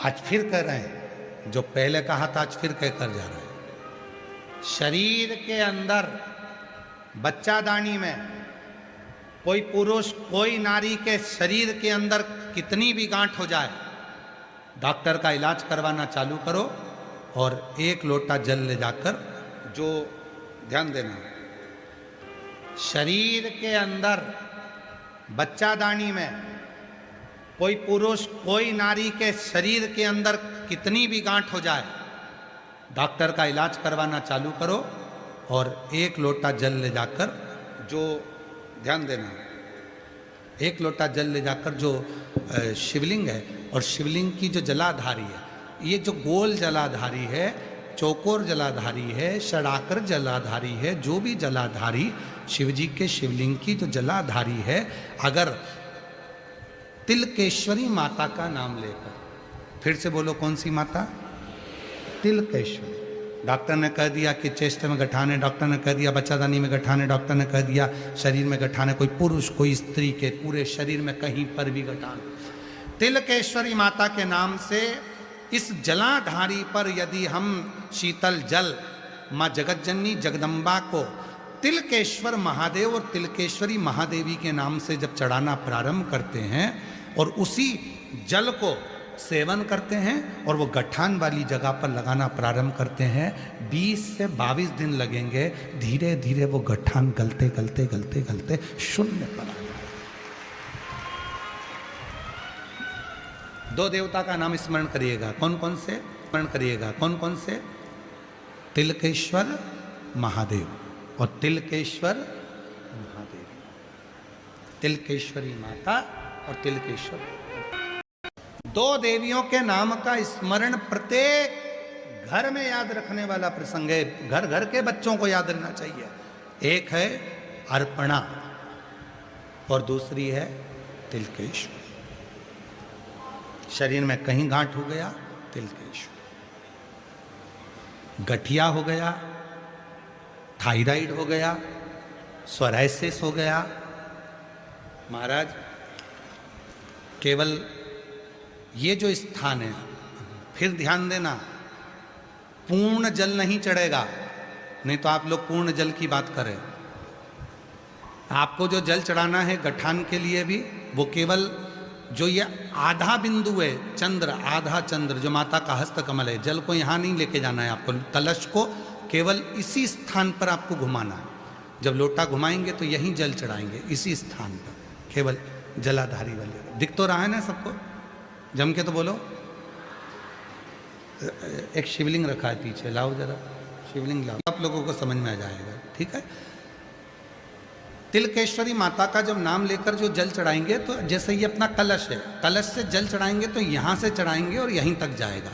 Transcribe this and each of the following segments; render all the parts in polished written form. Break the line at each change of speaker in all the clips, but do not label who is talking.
आज फिर कह रहे हैं, जो पहले कहा था आज फिर कहकर जा रहे हैं। शरीर के अंदर बच्चादानी में कोई पुरुष कोई नारी के शरीर के अंदर कितनी भी गांठ हो जाए, डॉक्टर का इलाज करवाना चालू करो और 1 लोटा जल ले जाकर, जो ध्यान देना, शरीर के अंदर बच्चादानी में कोई पुरुष कोई नारी के शरीर के अंदर कितनी भी गांठ हो जाए, डॉक्टर का इलाज करवाना चालू करो और 1 लोटा जल ले जाकर, जो ध्यान देना, 1 लोटा जल ले जाकर, जो शिवलिंग है, और शिवलिंग की जो जलाधारी है, ये जो गोल जलाधारी है, चौकोर जलाधारी है, षडाकर जलाधारी है, जो भी जलाधारी शिवजी के शिवलिंग की जो जलाधारी है, अगर तिलकेश्वरी माता का नाम लेकर, फिर से बोलो कौन सी माता? तिलकेश्वरी। डॉक्टर ने कह दिया कि चेस्ट में गठाने, डॉक्टर ने कह दिया बच्चादानी में गठाने, डॉक्टर ने कह दिया शरीर में गठाने, कोई पुरुष कोई स्त्री के पूरे शरीर में कहीं पर भी गठाने, तिलकेश्वरी माता के नाम से इस जलाधारी पर यदि हम शीतल जल माँ जगतजननी जगदम्बा को तिलकेश्वर महादेव और तिलकेश्वरी महादेवी के नाम से जब चढ़ाना प्रारंभ करते हैं और उसी जल को सेवन करते हैं और वो गठान वाली जगह पर लगाना प्रारंभ करते हैं, 20 से 22 दिन लगेंगे, धीरे धीरे वो गठान गलते गलते गलते गलते शून्य पर आ जाए। 2 देवता का नाम स्मरण करिएगा, कौन कौन से स्मरण करिएगा, कौन कौन से? तिलकेश्वर महादेव और तिलकेश्वर महादेव, तिलकेश्वरी माता और तिलकेश्वर। 2 देवियों के नाम का स्मरण प्रत्येक घर में याद रखने वाला प्रसंग है, घर घर के बच्चों को याद रखना चाहिए। एक है अर्पणा और दूसरी है तिलकेश्वर। शरीर में कहीं गांठ हो गया, तिलकेश्वर। गठिया हो गया, थायराइड हो गया, सोराइसिस हो गया, महाराज केवल ये जो स्थान है, फिर ध्यान देना, पूर्ण जल नहीं चढ़ेगा, नहीं तो आप लोग पूर्ण जल की बात करें। आपको जो जल चढ़ाना है गठान के लिए भी, वो केवल जो ये आधा बिंदु है, चंद्र, आधा चंद्र जो माता का हस्त कमल है, जल को यहाँ नहीं लेके जाना है आपको, कलश को केवल इसी स्थान पर आपको घुमाना है। जब लोटा घुमाएंगे तो यहीं जल चढ़ाएंगे, इसी स्थान पर, केवल जलाधारी वाले। दिख तो रहा है ना सबको? जम के तो बोलो। एक शिवलिंग रखा है पीछे, लाओ जरा शिवलिंग लाओ, आप लोगों को समझ में आ जाएगा, ठीक है। तिलकेश्वरी माता का जब नाम लेकर जो जल चढ़ाएंगे, तो जैसे ये अपना कलश है, कलश से जल चढ़ाएंगे तो यहाँ से चढ़ाएंगे और यहीं तक जाएगा,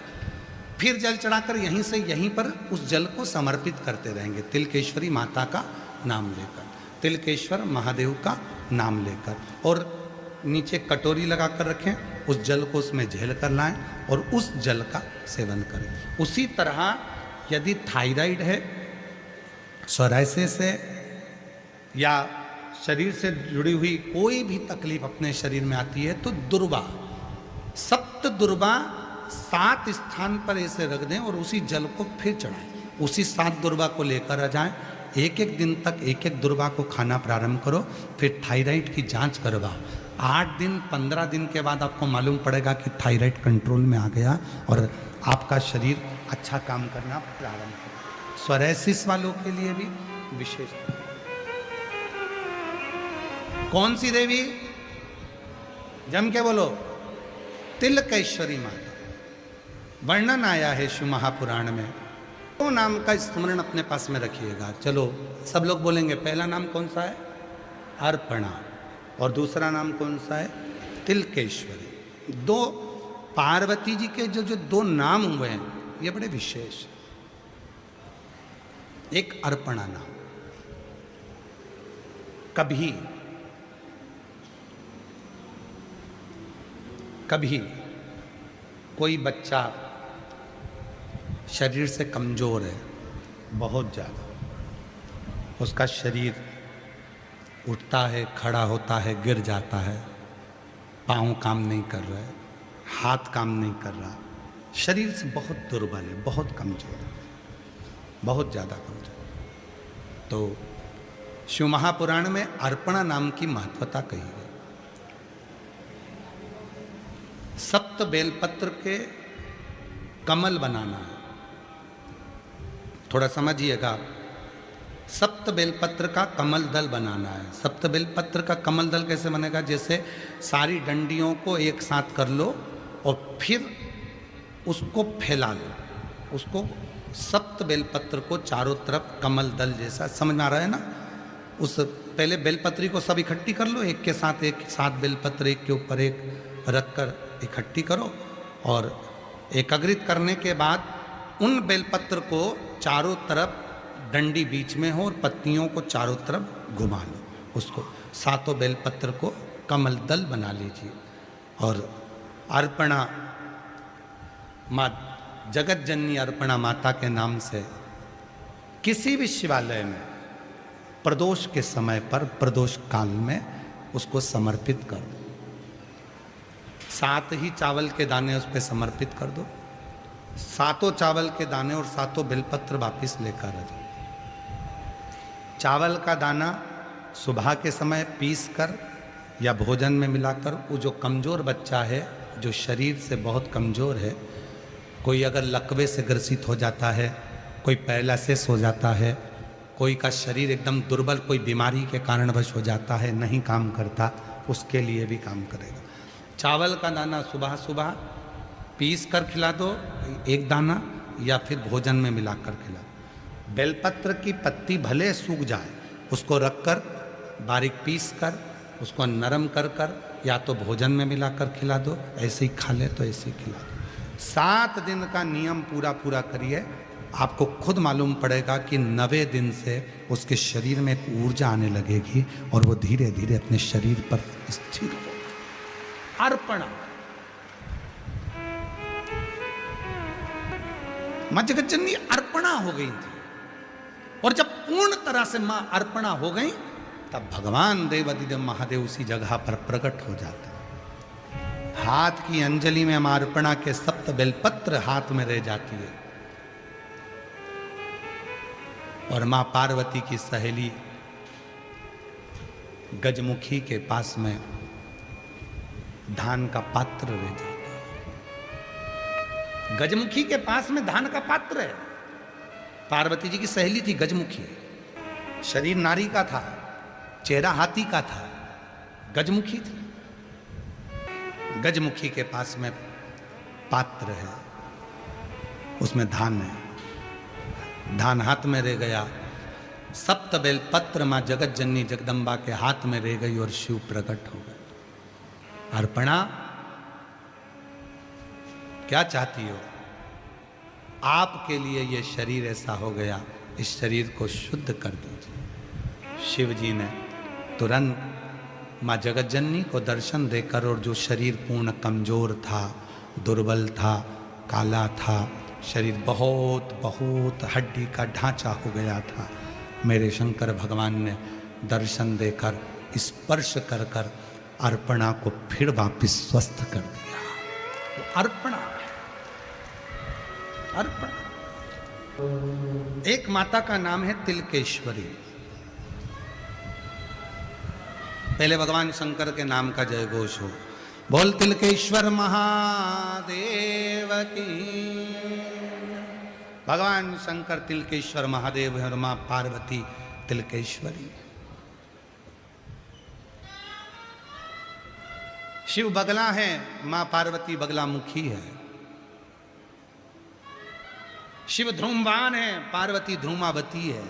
फिर जल चढ़ाकर यहीं से यहीं पर उस जल को समर्पित करते रहेंगे, तिलकेश्वरी माता का नाम लेकर, तिलकेश्वर महादेव का नाम लेकर। और नीचे कटोरी लगा कर रखें, उस जल को उसमें झेल कर लाएं और उस जल का सेवन करें। उसी तरह यदि थायराइड है, सोराइसिस है, या शरीर से जुड़ी हुई कोई भी तकलीफ अपने शरीर में आती है, तो दुर्वा, 7 दुर्वा 7 स्थान पर ऐसे रख दें और उसी जल को फिर चढ़ाएं। उसी 7 दुर्वा को लेकर आ जाएं, एक एक दिन तक एक एक दुर्वा को खाना प्रारंभ करो, फिर थायराइड की जांच करवाओ। 8 दिन 15 दिन के बाद आपको मालूम पड़ेगा कि थायराइड कंट्रोल में आ गया और आपका शरीर अच्छा काम करना प्रारंभ करेगा। सोराइसिस वालों के लिए भी विशेष। कौन सी देवी? जम के बोलो, तिलकेश्वरी माता। वर्णन आया है शिव महापुराण में, तो नाम का स्मरण अपने पास में रखिएगा। चलो सब लोग बोलेंगे, पहला नाम कौन सा है? अर्पणा। और दूसरा नाम कौन सा है? तिलकेश्वरी। 2 पार्वती जी के जो 2 नाम हुए हैं, ये बड़े विशेष। एक अर्पणा नाम, कभी कोई बच्चा शरीर से कमज़ोर है बहुत ज़्यादा, उसका शरीर उठता है, खड़ा होता है, गिर जाता है, पाँव काम नहीं कर रहा है, हाथ काम नहीं कर रहा, शरीर से बहुत दुर्बल है, बहुत कमजोर है, बहुत ज़्यादा कमजोर। तो शिव महापुराण में अर्पणा नाम की महत्वता कही गई। सप्त बेलपत्र के कमल बनाना है, थोड़ा समझिएगा। सप्त बेलपत्र का कमल दल बनाना है। सप्त बेलपत्र का कमल दल कैसे बनेगा? जैसे सारी डंडियों को एक साथ कर लो और फिर उसको फैला लो, उसको सप्त बेलपत्र को चारों तरफ कमल दल जैसा, समझ में आ रहा है ना? उस पहले बेलपत्री को सब इकट्ठी कर लो, एक साथ बेलपत्र एक के ऊपर एक रखकर इकट्ठी करो, और एकाग्रित करने के बाद उन बेलपत्र को चारों तरफ, डंडी बीच में हो और पत्तियों को चारों तरफ घुमा लो, उसको सातों बेलपत्र को कमल दल बना लीजिए। और अर्पणा माँ जगत जननी अर्पणा माता के नाम से किसी भी शिवालय में प्रदोष के समय पर, प्रदोष काल में उसको समर्पित कर दो। 7 ही चावल के दाने उस पर समर्पित कर दो, 7 चावल के दाने और 7 बेलपत्र वापिस लेकर आ जाओ। चावल का दाना सुबह के समय पीस कर या भोजन में मिलाकर, वो जो कमज़ोर बच्चा है, जो शरीर से बहुत कमज़ोर है, कोई अगर लकवे से ग्रसित हो जाता है, कोई पैरालिसिस हो जाता है, कोई का शरीर एकदम दुर्बल, कोई बीमारी के कारणवश हो जाता है, नहीं काम करता, उसके लिए भी काम करेगा। चावल का दाना सुबह सुबह पीस कर खिला दो, एक दाना, या फिर भोजन में मिलाकर खिला दो। बेलपत्र की पत्ती भले सूख जाए, उसको रखकर बारीक पीस कर उसको नरम कर कर या तो भोजन में मिलाकर खिला दो, ऐसे ही खा ले तो ऐसे ही खिला दो। 7 दिन का नियम पूरा करिए, आपको खुद मालूम पड़ेगा कि 9वें दिन से उसके शरीर में एक ऊर्जा आने लगेगी और वो धीरे धीरे अपने शरीर पर स्थिर हो। अर्पणा मां जगतजननी अर्पणा हो गई थी, और जब पूर्ण तरह से मां अर्पणा हो गई तब भगवान देवादिदेव महादेव उसी जगह पर प्रकट हो जाते। हाथ की अंजलि में मां अर्पणा के सप्त बेलपत्र हाथ में रह जाती है, और मां पार्वती की सहेली गजमुखी के पास में धान का पात्र रह जाता है। गजमुखी के पास में धान का पात्र है। पार्वती जी की सहेली थी गजमुखी, शरीर नारी का था, चेहरा हाथी का था, गजमुखी थी। गजमुखी के पास में पात्र है, उसमें धान है, धान हाथ में रह गया। सप्त बेलपत्र मां जगत जननी जगदम्बा के हाथ में रह गई और शिव प्रकट हो गए। अर्पणा क्या चाहती हो? आपके लिए ये शरीर ऐसा हो गया, इस शरीर को शुद्ध कर दीजिए। शिव जी ने तुरंत माँ जगत जननी को दर्शन देकर, और जो शरीर पूर्ण कमजोर था, दुर्बल था, काला था, शरीर बहुत हड्डी का ढांचा हो गया था, मेरे शंकर भगवान ने दर्शन देकर, स्पर्श कर कर अर्पणा को फिर वापिस स्वस्थ कर दिया। तो अर्पणा एक माता का नाम है तिलकेश्वरी। पहले भगवान शंकर के नाम का जय घोष हो, बोल तिलकेश्वर महादेव की। भगवान शंकर तिलकेश्वर महादेव है और मां पार्वती तिलकेश्वरी। शिव बगला है, मां पार्वती बगला मुखी है। शिव ध्रुमवान है, पार्वती ध्रुमावती है।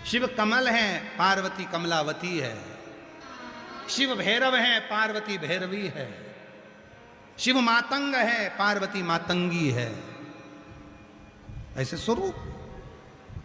शिव कमल है, पार्वती कमलावती है। शिव भैरव है, पार्वती भैरवी है। शिव मातंग है, पार्वती मातंगी है। ऐसे स्वरूप